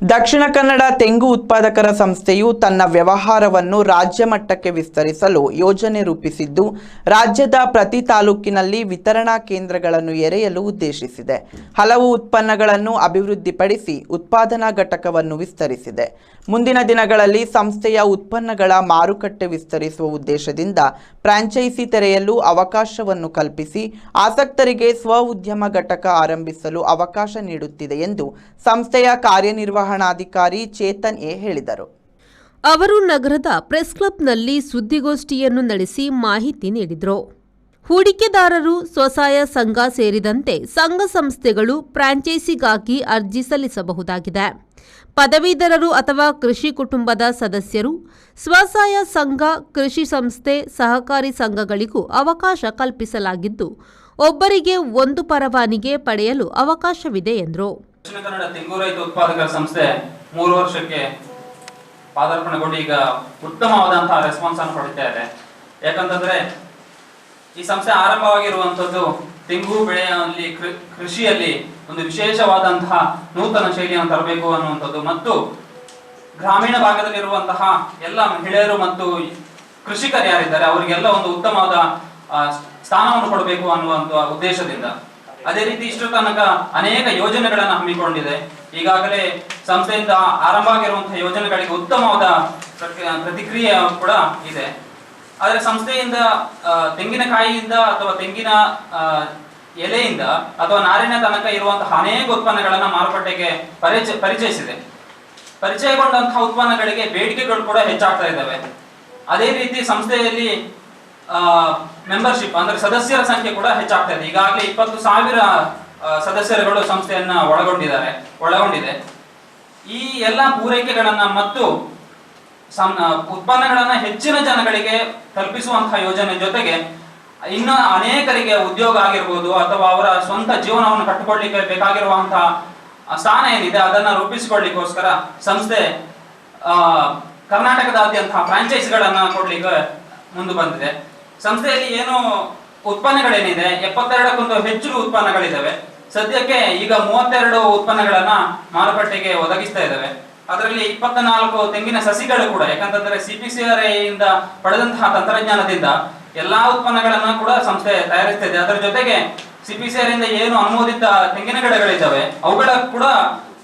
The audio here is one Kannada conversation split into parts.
ದಕ್ಷಿಣ ಕನ್ನಡ ತೆಂಗು ಉತ್ಪಾದಕರ ಸಂಸ್ಥೆಯು ತನ್ನ ವ್ಯವಹಾರವನ್ನು ರಾಜ್ಯ ಮಟ್ಟಕ್ಕೆ ವಿಸ್ತರಿಸಲು ಯೋಜನೆ ರೂಪಿಸಿದ್ದು, ರಾಜ್ಯದ ಪ್ರತಿ ತಾಲೂಕಿನಲ್ಲಿ ವಿತರಣಾ ಕೇಂದ್ರಗಳನ್ನು ಎರೆಯಲು ಉದ್ದೇಶಿಸಿದೆ. ಹಲವು ಉತ್ಪನ್ನಗಳನ್ನು ಅಭಿವೃದ್ಧಿಪಡಿಸಿ ಉತ್ಪಾದನಾ ಘಟಕವನ್ನು ವಿಸ್ತರಿಸಿದೆ. ಮುಂದಿನ ದಿನಗಳಲ್ಲಿ ಸಂಸ್ಥೆಯ ಉತ್ಪನ್ನಗಳ ಮಾರುಕಟ್ಟೆ ವಿಸ್ತರಿಸುವ ಉದ್ದೇಶದಿಂದ ಫ್ರಾಂಚೈಸಿ ತೆರೆಯಲು ಅವಕಾಶವನ್ನು ಕಲ್ಪಿಸಿ ಆಸಕ್ತರಿಗೆ ಸ್ವ ಉದ್ಯಮ ಘಟಕ ಆರಂಭಿಸಲು ಅವಕಾಶ ನೀಡುತ್ತಿದೆ ಎಂದು ಸಂಸ್ಥೆಯ ಕಾರ್ಯನಿರ್ವಹಣಾಧಿಕಾರಿ ಚೇತನ್ ಎ ಹೇಳಿದರು. ಅವರು ನಗರದ ಪ್ರೆಸ್ ಕ್ಲಬ್ನಲ್ಲಿ ಸುದ್ದಿಗೋಷ್ಠಿಯನ್ನು ನಡೆಸಿ ಮಾಹಿತಿ ನೀಡಿದರು. ಹೂಡಿಕೆದಾರರು, ಸ್ವಸಹಾಯ ಸಂಘ ಸೇರಿದಂತೆ ಸಂಘ ಸಂಸ್ಥೆಗಳು ಫ್ರಾಂಚೈಸಿಗಾಗಿ ಅರ್ಜಿ ಸಲ್ಲಿಸಬಹುದಾಗಿದೆ. ಪದವೀಧರರು ಅಥವಾ ಕೃಷಿ ಕುಟುಂಬದ ಸದಸ್ಯರು, ಸ್ವಸಹಾಯ ಸಂಘ, ಕೃಷಿ ಸಂಸ್ಥೆ, ಸಹಕಾರಿ ಸಂಘಗಳಿಗೂ ಅವಕಾಶ ಕಲ್ಪಿಸಲಾಗಿದ್ದು, ಒಬ್ಬರಿಗೆ ಒಂದು ಪರವಾನಿಗೆ ಪಡೆಯಲು ಅವಕಾಶವಿದೆ ಎಂದರು. ದಕ್ಷಿಣ ಕನ್ನಡ ತೆಂಗು ರೈತ ಉತ್ಪಾದಕರ ಸಂಸ್ಥೆ 3 ವರ್ಷಕ್ಕೆ ಪಾದಾರ್ಪಣೆಗೊಂಡು ಈಗ ಉತ್ತಮವಾದಂತಹ ರೆಸ್ಪಾನ್ಸ್ ಅನ್ನು ಪಡಿತಾ ಇದೆ. ಯಾಕಂತಂದ್ರೆ ಈ ಸಂಸ್ಥೆ ಆರಂಭವಾಗಿರುವಂತದ್ದು ತೆಂಗು ಬೆಳೆಯಲ್ಲಿ ಕೃಷಿಯಲ್ಲಿ ಒಂದು ವಿಶೇಷವಾದಂತಹ ನೂತನ ಶೈಲಿಯನ್ನು ತರಬೇಕು ಅನ್ನುವಂಥದ್ದು ಮತ್ತು ಗ್ರಾಮೀಣ ಭಾಗದಲ್ಲಿರುವಂತಹ ಎಲ್ಲ ಮಹಿಳೆಯರು ಮತ್ತು ಕೃಷಿಕರು ಯಾರಿದ್ದಾರೆ ಅವರಿಗೆಲ್ಲ ಒಂದು ಉತ್ತಮವಾದ ಸ್ಥಾನವನ್ನು ಕೊಡಬೇಕು ಅನ್ನುವಂಥ ಉದ್ದೇಶದಿಂದ ಅದೇ ರೀತಿ ಇಷ್ಟು ತನಕ ಅನೇಕ ಯೋಜನೆಗಳನ್ನು ಹಮ್ಮಿಕೊಂಡಿದೆ. ಈಗಾಗಲೇ ಸಂಸ್ಥೆಯಿಂದ ಆರಂಭ ಆಗಿರುವಂತಹ ಯೋಜನೆಗಳಿಗೆ ಉತ್ತಮವಾದ ಪ್ರತಿಕ್ರಿಯೆ ಕೂಡ ಇದೆ. ಆದರೆ ಸಂಸ್ಥೆಯಿಂದ ತೆಂಗಿನಕಾಯಿಯಿಂದ ಅಥವಾ ತೆಂಗಿನ ಎಲೆಯಿಂದ ಅಥವಾ ನಾರಿನ ತನಕ ಇರುವಂತಹ ಅನೇಕ ಉತ್ಪನ್ನಗಳನ್ನ ಮಾರುಕಟ್ಟೆಗೆ ಪರಿಚಯಿಸಿದೆ. ಪರಿಚಯಗೊಂಡಂತಹ ಉತ್ಪನ್ನಗಳಿಗೆ ಬೇಡಿಕೆಗಳು ಕೂಡ ಹೆಚ್ಚಾಗ್ತಾ ಇದ್ದಾವೆ. ಅದೇ ರೀತಿ ಸಂಸ್ಥೆಯಲ್ಲಿ ಮೆಂಬರ್ಶಿಪ್ ಅಂದ್ರೆ ಸದಸ್ಯರ ಸಂಖ್ಯೆ ಕೂಡ ಹೆಚ್ಚಾಗ್ತಾ ಇದೆ. ಈಗಾಗಲೇ 20,000 ಸದಸ್ಯರುಗಳು ಸಂಸ್ಥೆಯನ್ನ ಒಳಗೊಂಡಿದೆ. ಈ ಎಲ್ಲ ಪೂರೈಕೆಗಳನ್ನ ಮತ್ತು ಉತ್ಪನ್ನಗಳನ್ನ ಹೆಚ್ಚಿನ ಜನಗಳಿಗೆ ತಲುಪಿಸುವಂತಹ ಯೋಜನೆ ಜೊತೆಗೆ ಇನ್ನು ಅನೇಕರಿಗೆ ಉದ್ಯೋಗ ಆಗಿರ್ಬೋದು ಅಥವಾ ಅವರ ಸ್ವಂತ ಜೀವನವನ್ನು ಕಟ್ಟಿಕೊಳ್ಳಿಕ್ಕೆ ಬೇಕಾಗಿರುವಂತಹ ಸ್ಥಾನ ಏನಿದೆ ಅದನ್ನ ರೂಪಿಸಿಕೊಳ್ಳಿಕ್ಕೋಸ್ಕರ ಸಂಸ್ಥೆ ಕರ್ನಾಟಕದಾದ್ಯಂತ ಫ್ರಾಂಚೈಸಿಗಳನ್ನ ಕೊಡ್ಲಿಕ್ಕೆ ಮುಂದೆ ಬಂದಿದೆ. ಸಂಸ್ಥೆಯಲ್ಲಿ ಏನು ಉತ್ಪನ್ನಗಳೇನಿದೆ 72ಕ್ಕಿಂತ ಹೆಚ್ಚು ಉತ್ಪನ್ನಗಳಿದ್ದಾವೆ. ಸದ್ಯಕ್ಕೆ ಈಗ 32 ಉತ್ಪನ್ನಗಳನ್ನ ಮಾರುಕಟ್ಟೆಗೆ ಒದಗಿಸ್ತಾ ಇದ್ದಾವೆ. ಅದರಲ್ಲಿ 24 ತೆಂಗಿನ ಸಸಿಗಳು ಕೂಡ, ಯಾಕಂತಂದ್ರೆ CPCRA ಇಂದ ಪಡೆದಂತಹ ತಂತ್ರಜ್ಞಾನದಿಂದ ಎಲ್ಲಾ ಉತ್ಪನ್ನಗಳನ್ನ ಕೂಡ ಸಂಸ್ಥೆ ತಯಾರಿಸ್ತಾ ಇದೆ. ಅದರ ಜೊತೆಗೆ CPCRA ಇಂದ ಏನು ಅನುಮೋದಿತ ತೆಂಗಿನ ಗಿಡಗಳಿದ್ದಾವೆ ಅವುಗಳ ಕೂಡ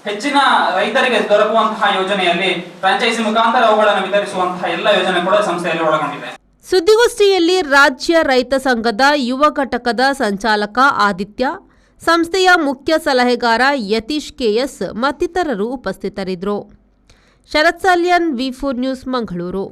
ಹೆಚ್ಚಿನ ರೈತರಿಗೆ ದೊರಕುವಂತಹ ಯೋಜನೆಯಲ್ಲಿ ಫ್ರಾಂಚೈಸಿ ಮುಖಾಂತರ ಅವುಗಳನ್ನು ವಿತರಿಸುವಂತಹ ಎಲ್ಲ ಯೋಜನೆ ಕೂಡ ಸಂಸ್ಥೆಯಲ್ಲಿ ಒಳಗೊಂಡಿದೆ. ಸುದ್ದಿಗೋಷ್ಠಿಯಲ್ಲಿ ರಾಜ್ಯ ರೈತ ಸಂಘದ ಯುವ ಘಟಕದ ಸಂಚಾಲಕ ಆದಿತ್ಯ, ಸಂಸ್ಥೆಯ ಮುಖ್ಯ ಸಲಹೆಗಾರ ಯತೀಶ್ KS ಮತ್ತಿತರರು ಉಪಸ್ಥಿತರಿದ್ದರು. ಶರತ್ ಸಾಲ್ಯನ್, V4 ನ್ಯೂಸ್, ಮಂಗಳೂರು.